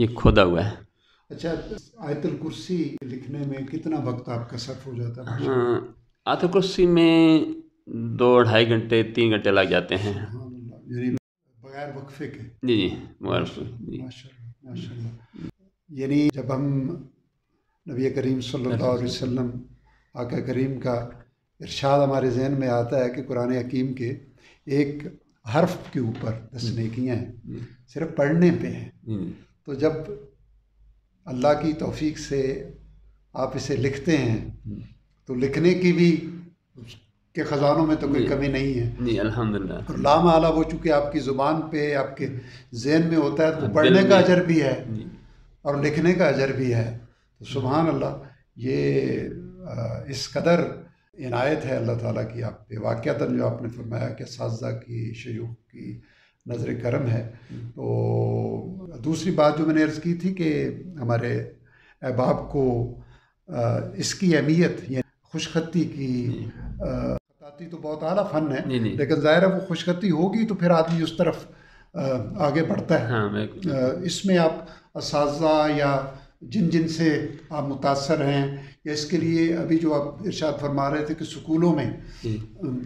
یہ کھودا ہوا ہے۔ اچھا، آیت الکرسی لکھنے میں کتنا وقت آپ کا صرف ہو جاتا ہے؟ آیت الکرسی میں 2-2.5 گھنٹے 3 گھنٹے لگ جاتے ہیں۔ سبحان اللہ، یعنی بغیر وقفے کے؟ جی جی ماشاء اللہ ماشاء اللہ۔ یعنی جب ہم نبی کریم صلی اللہ علیہ وسلم آقا کریم کا ارشاد ہمارے ذہن میں آتا ہے کہ قرآن حکیم کے ایک حرف کے اوپر 10 نیکیاں ہیں، صرف پڑھنے پہ ہیں، تو جب اللہ کی توفیق سے آپ اسے لکھتے ہیں تو لکھنے کی بھی کے خزانوں میں تو کوئی کمی نہیں ہے جی الحمدللہ۔ اور لامحالہ وہ چونکہ آپ کی زبان پہ آپ کے ذہن میں ہوتا ہے تو پڑھنے کا اجر بھی ہے اور لکھنے کا اجر بھی ہے۔ تو سبحان اللہ، یہ اس قدر عنایت ہے اللہ تعالیٰ کی آپ پہ، واقعتاً جو آپ نے فرمایا کہ اساتذہ کی، شیوخ کی نظر کرم ہے۔ تو دوسری بات جو میں نے عرض کی تھی کہ ہمارے احباب کو اس کی اہمیت، یعنی خوش خطی کی، خطاطی تو بہت اعلیٰ فن ہے لیکن ظاہر ہے وہ خوش خطی ہوگی تو پھر آدمی اس طرف آگے بڑھتا ہے۔ اس میں آپ اساتذہ یا جن سے آپ متاثر ہیں، یا اس کے لیے ابھی جو آپ ارشاد فرما رہے تھے کہ سکولوں میں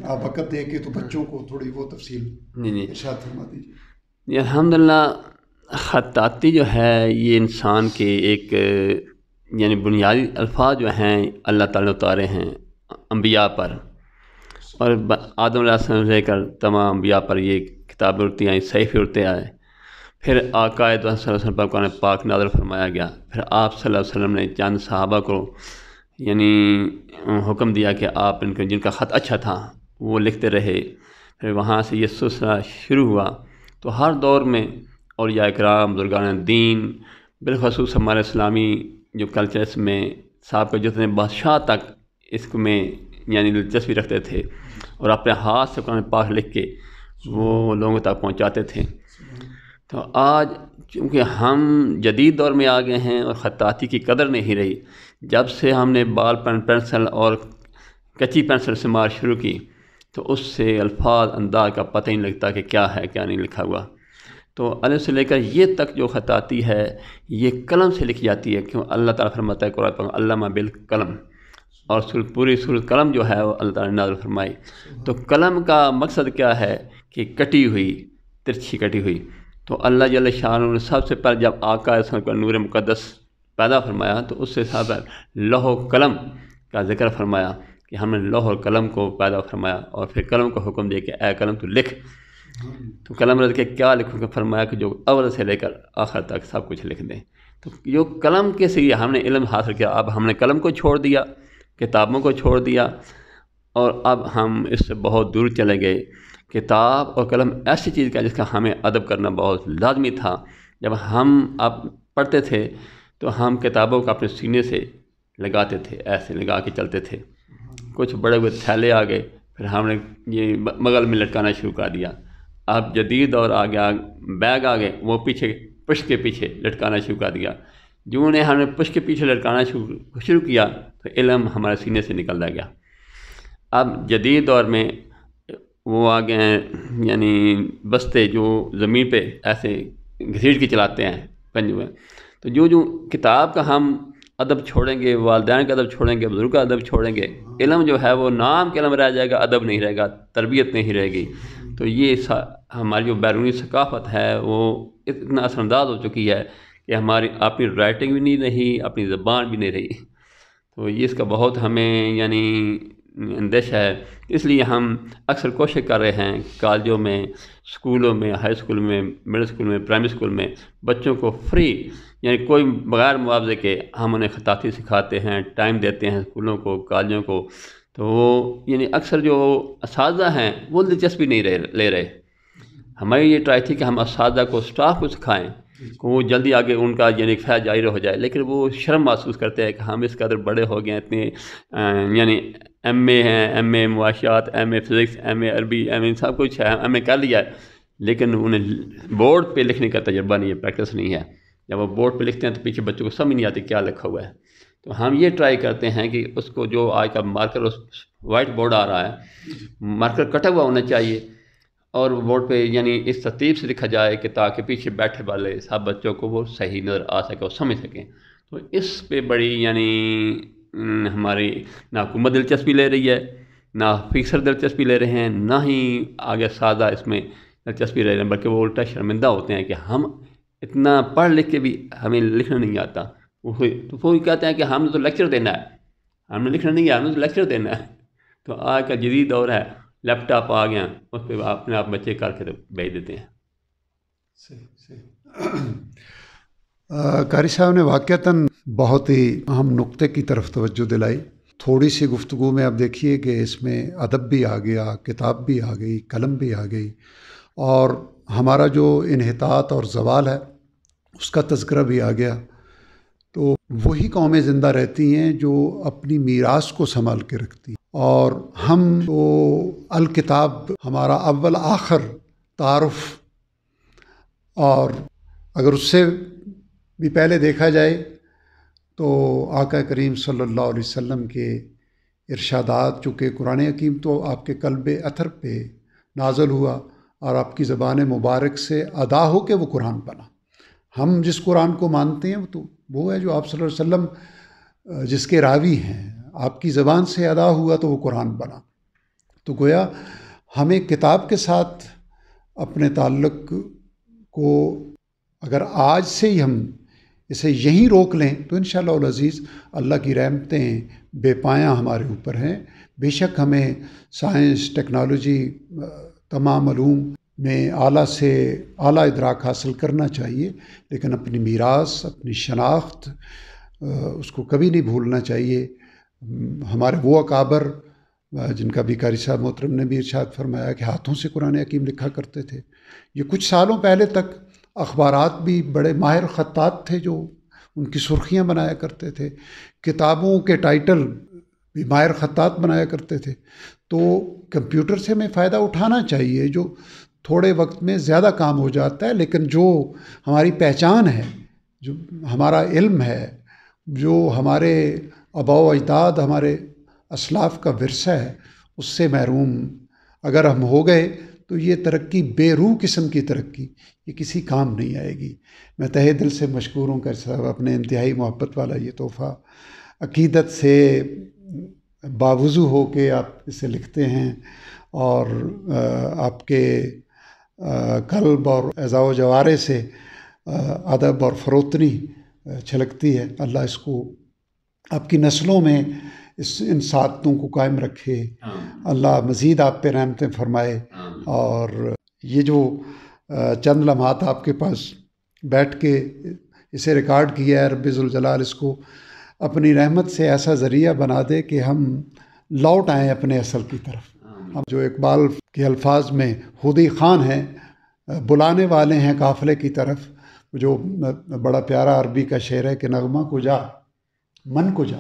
آپ وقت دے کے تو بچوں کو تھوڑی وہ تفصیل ارشاد فرما دیجیے۔ الحمدللہ، خطاطی جو ہے یہ انسان کے ایک یعنی بنیادی الفاظ جو ہیں اللہ تعالیٰ نے اتارے ہیں انبیاء پر، اور آدم علیہ السلام سے لے کر تمام انبیاء پر یہ کتابیں اڑتی آئیں، صحیفے اڑتے آئے، پھر آقا صلی اللہ علیہ وسلم پر قرآن پاک نازل فرمایا گیا، پھر آپ صلی اللہ علیہ وسلم نے چند صحابہ کو یعنی حکم دیا کہ آپ ان کو جن کا خط اچھا تھا وہ لکھتے رہے، پھر وہاں سے یہ سلسلہ شروع ہوا۔ تو ہر دور میں اولیاء کرام، بزرگان دین، بالخصوص ہمارے اسلامی جو کلچرس میں صاحب کے جتنے بادشاہ تک اس میں یعنی دلچسپی رکھتے تھے اور اپنے ہاتھ سے قرآن پاک لکھ کے وہ لوگوں تک پہنچاتے تھے۔ تو آج چونکہ ہم جدید دور میں آ گئے ہیں اور خطاطی کی قدر نہیں رہی، جب سے ہم نے بال پین پینسل اور کچی پینسل استعمال شروع کی تو اس سے الفاظ انداز کا پتہ ہی نہیں لگتا کہ کیا ہے کیا نہیں لکھا ہوا۔ تو الف سے لے کر یہ تک جو خطاطی ہے یہ قلم سے لکھی جاتی ہے، کیوں اللہ تعالیٰ فرماتا ہے قرآن پاک علامہ بالقلم، اور پوری سورۃ قلم جو ہے وہ اللہ تعالیٰ نے نازل فرمائی۔ تو قلم کا مقصد کیا ہے کہ کٹی ہوئی، ترچھی کٹی ہوئی۔ تو اللہ جل شانہ نے سب سے پہلے جب آقا صلی اللہ علیہ وسلم کا نور مقدس پیدا فرمایا تو اس سے سب لوح و قلم کا ذکر فرمایا کہ ہم نے لوح اور قلم کو پیدا فرمایا، اور پھر قلم کو حکم دیا کہ اے قلم تو لکھ۔ تو قلم رض کے کیا لکھوں کہ فرمایا کہ جو اول سے لے کر آخر تک سب کچھ لکھ دیں۔ تو جو قلم کے ذریعے ہم نے علم حاصل کیا، اب ہم نے قلم کو چھوڑ دیا، کتابوں کو چھوڑ دیا، اور اب ہم اس سے بہت دور چلے گئے۔ کتاب اور قلم ایسی چیز کا جس کا ہمیں ادب کرنا بہت لازمی تھا۔ جب ہم اب پڑھتے تھے تو ہم کتابوں کو اپنے سینے سے لگاتے تھے، ایسے لگا کے چلتے تھے۔ کچھ بڑے ہوئے تھیلے آ گئے، پھر ہم نے یہ بغل میں لٹکانا شروع کر دیا۔ اب جدید دور آ گیا، بیگ آ گئے، وہ پیچھے پشت کے پیچھے لٹکانا شروع کر دیا۔ جو نے ہم نے پشت کے پیچھے لٹکانا شروع کیا تو علم ہمارے سینے سے نکلتا گیا۔ اب جدید دور میں وہ آ گئے ہیں یعنی بستے جو زمین پہ ایسے گھسیٹ کے چلاتے ہیں پنجوں میں۔ تو جو کتاب کا ہم ادب چھوڑیں گے، والدین کا ادب چھوڑیں گے، بزرگ کا ادب چھوڑیں گے، علم جو ہے وہ نام کے علم رہ جائے گا، ادب نہیں رہے گا، تربیت نہیں رہے گی۔ تو یہ ہماری جو بیرونی ثقافت ہے وہ اتنا اثر انداز ہو چکی ہے کہ ہماری اپنی رائٹنگ بھی نہیں رہی، اپنی زبان بھی نہیں رہی۔ تو یہ اس کا بہت ہمیں یعنی اندیشہ ہے۔ اس لیے ہم اکثر کوشش کر رہے ہیں کالجوں میں، اسکولوں میں، ہائی اسکول میں، مڈل اسکول میں، پرائمری اسکول میں بچوں کو فری یعنی کوئی بغیر معاوضے کے ہم انہیں خطاطی سکھاتے ہیں، ٹائم دیتے ہیں اسکولوں کو، کالجوں کو۔ تو وہ یعنی اکثر جو اساتذہ ہیں وہ دلچسپی نہیں لے رہے۔ ہماری یہ ٹرائی تھی کہ ہم اساتذہ کو، اسٹاف کو سکھائیں کہ وہ جلدی آگے ان کا یعنی فیض جاری ہو جائے، لیکن وہ شرم محسوس کرتے ہیں کہ ہم اس قدر بڑے ہو گئے ہیں، اتنے یعنی ایم اے ہیں، ایم اے معاشیات، ایم اے فزکس، ایم اے عربی، ایم اے سب کچھ ہے، ایم اے کر لیا ہے، لیکن انہیں بورڈ پہ لکھنے کا تجربہ نہیں ہے، پریکٹس نہیں ہے۔ جب وہ بورڈ پہ لکھتے ہیں تو پیچھے بچوں کو سمجھ نہیں آتی کیا لکھا ہوا ہے۔ تو ہم یہ ٹرائی کرتے ہیں کہ اس کو جو آج کا مارکر وائٹ بورڈ آ رہا ہے، مارکر کٹا ہوا ہونا چاہیے، اور بورڈ پہ یعنی اس ترتیب سے لکھا جائے کہ تاکہ پیچھے بیٹھے والے سب بچوں کو وہ صحیح نظر آ سکے اور سمجھ سکیں. تو اس پہ بڑی یعنی ہماری نہ حکومت دلچسپی لے رہی ہے، نہ فکسر دلچسپی لے رہے ہیں، نہ ہی آگے سادہ اس میں دلچسپی لے رہے ہیں، بلکہ وہ الٹا شرمندہ ہوتے ہیں کہ ہم اتنا پڑھ لکھ کے بھی ہمیں لکھنا نہیں آتا. تو وہ کہتے ہیں کہ ہم نے تو لیکچر دینا ہے، ہم نے لکھنا نہیں ہے، ہم نے تو لیکچر دینا ہے. تو آج کا جدید دور ہے، لیپ ٹاپ آ گیا، اس پہ اپنے آپ بچے کر کے بھیج دیتے ہیں. قاری صاحب نے واقعتاً بہت ہی اہم نقطے کی طرف توجہ دلائی. تھوڑی سی گفتگو میں اب دیکھیے کہ اس میں ادب بھی آ گیا، کتاب بھی آ گئی، قلم بھی آ گئی، اور ہمارا جو انحطاط اور زوال ہے اس کا تذکرہ بھی آ گیا. تو وہی قومیں زندہ رہتی ہیں جو اپنی میراث کو سنبھال کے رکھتی ہیں، اور ہم تو الکتاب ہمارا اول آخر تعارف، اور اگر اس سے بھی پہلے دیکھا جائے تو آقا کریم صلی اللہ علیہ وسلم کے ارشادات، چونکہ قرآن حکیم تو آپ کے قلب اطہر پہ نازل ہوا اور آپ کی زبان مبارک سے ادا ہو کے وہ قرآن بنا. ہم جس قرآن کو مانتے ہیں وہ ہے جو آپ صلی اللہ علیہ وسلم جس کے راوی ہیں، آپ کی زبان سے ادا ہوا تو وہ قرآن بنا. تو گویا ہمیں کتاب کے ساتھ اپنے تعلق کو اگر آج سے ہی ہم اسے یہیں روک لیں تو انشاءاللہ العزیز اللہ کی رحمتیں بے پایاں ہمارے اوپر ہیں. بے شک ہمیں سائنس، ٹیکنالوجی، تمام علوم میں اعلیٰ سے اعلیٰ ادراک حاصل کرنا چاہیے، لیکن اپنی میراث، اپنی شناخت، اس کو کبھی نہیں بھولنا چاہیے. ہمارے وہ اکابر جن کا بھی قاری صاحب محترم نے بھی ارشاد فرمایا کہ ہاتھوں سے قرآن حکیم لکھا کرتے تھے. یہ کچھ سالوں پہلے تک اخبارات بھی بڑے ماہر خطاط تھے جو ان کی سرخیاں بنایا کرتے تھے، کتابوں کے ٹائٹل بھی ماہر خطاط بنایا کرتے تھے. تو کمپیوٹر سے ہمیں فائدہ اٹھانا چاہیے جو تھوڑے وقت میں زیادہ کام ہو جاتا ہے، لیکن جو ہماری پہچان ہے، جو ہمارا علم ہے، جو ہمارے آباء و اجداد، ہمارے اسلاف کا ورثہ ہے، اس سے محروم اگر ہم ہو گئے تو یہ ترقی بے روح قسم کی ترقی یہ کسی کام نہیں آئے گی. میں تہہ دل سے مشکور ہوں قاری صاحب، اپنے انتہائی محبت والا یہ تحفہ عقیدت سے باوضو ہو کے آپ اسے لکھتے ہیں، اور آپ کے قلب اور اعضاء و جوارے سے ادب اور فروتنی چھلکتی ہے. اللہ اس کو آپ کی نسلوں میں ان سعادتوں کو قائم رکھے. اللہ مزید آپ پہ رحمتیں فرمائے، اور یہ جو چند لمحات آپ کے پاس بیٹھ کے اسے ریکارڈ کیا ہے، رب ذوالجلال اس کو اپنی رحمت سے ایسا ذریعہ بنا دے کہ ہم لوٹ آئیں اپنے اصل کی طرف. ہم جو اقبال کے الفاظ میں خودی خان ہیں، بلانے والے ہیں قافلے کی طرف، جو بڑا پیارا عربی کا شعر ہے کہ نغمہ کو جا من کو جا،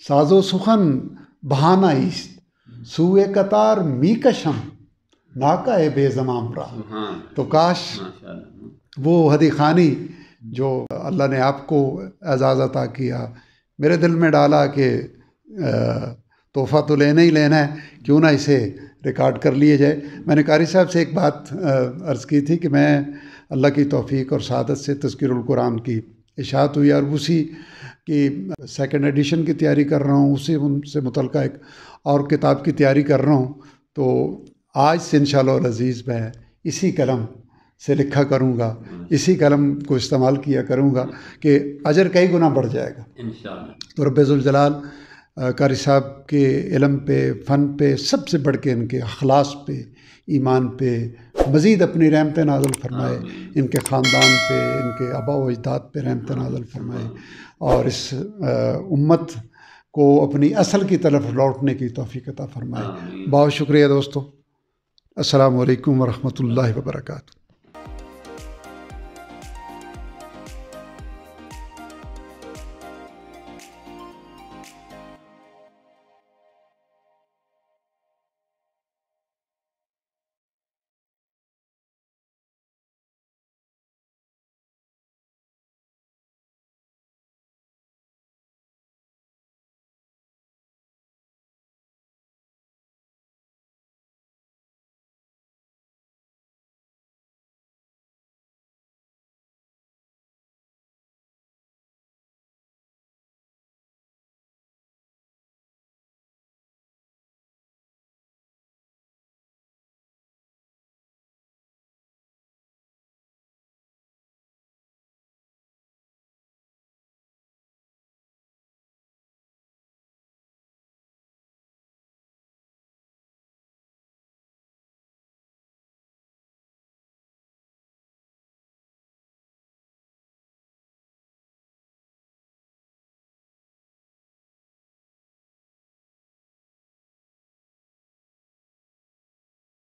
ساز و سخن بہانہ ایست، سوئے قطار می کشم ناکہ بے زمام رہا. تو کاش وہ ہدی خانی جو اللہ نے آپ کو اعزاز عطا کیا، میرے دل میں ڈالا کہ تحفہ تو لینا ہی لینا ہے، کیوں نہ اسے ریکارڈ کر لیے جائے. میں نے قاری صاحب سے ایک بات عرض کی تھی کہ میں اللہ کی توفیق اور سعادت سے تذکیر القرآن کی اشاعت ہوئی، اور اسی کی سیکنڈ ایڈیشن کی تیاری کر رہا ہوں، اسی ان سے متعلقہ ایک اور کتاب کی تیاری کر رہا ہوں. تو آج سے انشاءاللہ العزیز میں اسی قلم سے لکھا کروں گا، اسی قلم کو استعمال کیا کروں گا کہ اجر کئی گنا بڑھ جائے گا انشاءاللہ. تو رب ذوالجلال قاری صاحب کے علم پہ، فن پہ، سب سے بڑھ کے ان کے اخلاص پہ، ایمان پہ مزید اپنی رحمت نازل فرمائے، ان کے خاندان پہ، ان کے آباء و اجداد پہ رحمت نازل فرمائے، اور اس امت کو اپنی اصل کی طرف لوٹنے کی توفیق عطا فرمائے. بہت شکریہ دوستو. السلام علیکم ورحمۃ اللہ وبرکاتہ.